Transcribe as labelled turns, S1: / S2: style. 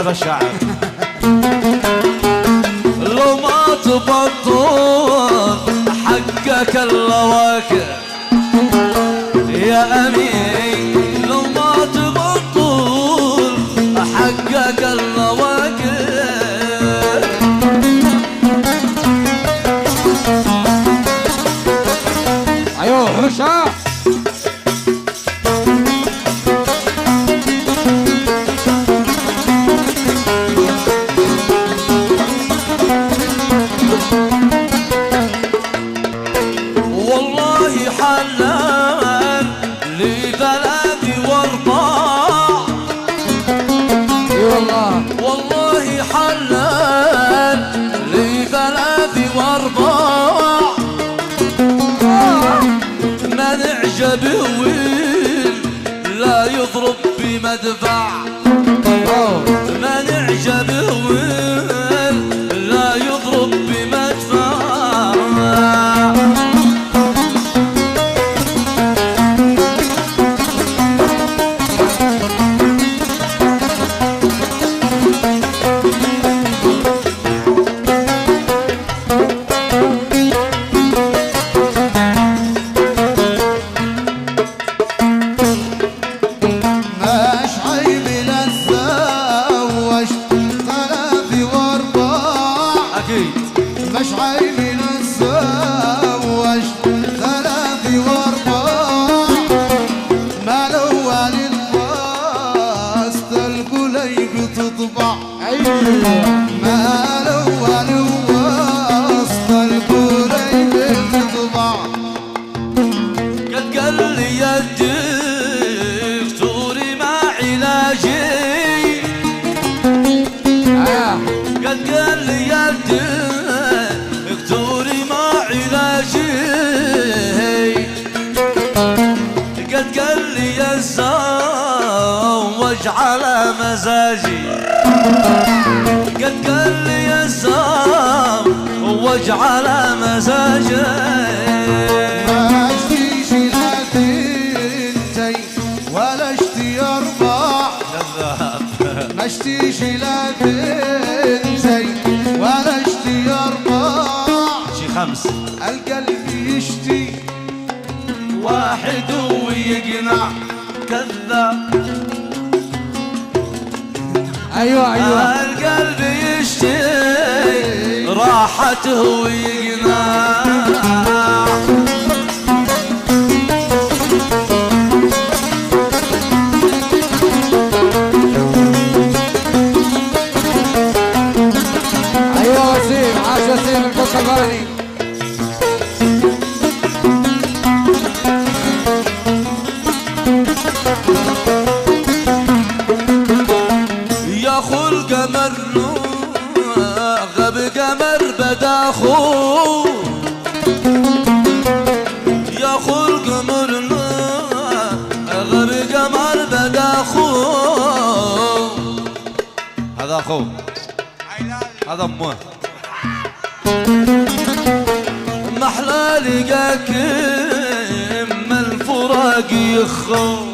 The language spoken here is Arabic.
S1: ابا الشعب. لو ما تبطل حقك اللواكب يا امين، لو ما تبطل حقك اللواكب.
S2: ايوه رشا
S1: والله حلال لي ثلاث وارباع.
S2: اي والله
S1: والله حلال لي ثلاث وارباع. من اعجبه وين لا يضرب بمدفع. من اعجبه وين لا يضرب بمدفع.
S3: مش عيب نتزوج ثلاث وارباع. ما الاول الوسط القليب تطبع. ما الاول الوسط القليب تطبع.
S1: قد قال لي يا الدكتور ما علاجي. قد قال لي يا الدكتور ما علاجي. قد قال لي اتزوج على مزاجي. قد قال لي اتزوج على مزاجي.
S3: ما اشتيش لا تنتي ولا اشتي اربع. ما اشتيش لا تنتي ولا اشتي اربع.
S1: شي خمس.
S3: القلب يشتي
S1: واحد ويقنع كذاب.
S2: ايوه ايوه
S1: القلب يشتي راحته ويقنع.
S2: ايوه وسيم، عاش وسيم القصباني.
S1: يا خو القمر غب قمر بداخو. يا خو القمر غب قمر بداخو. هذا اخو هذا امه. محلى لقاك اما الفراق يخو.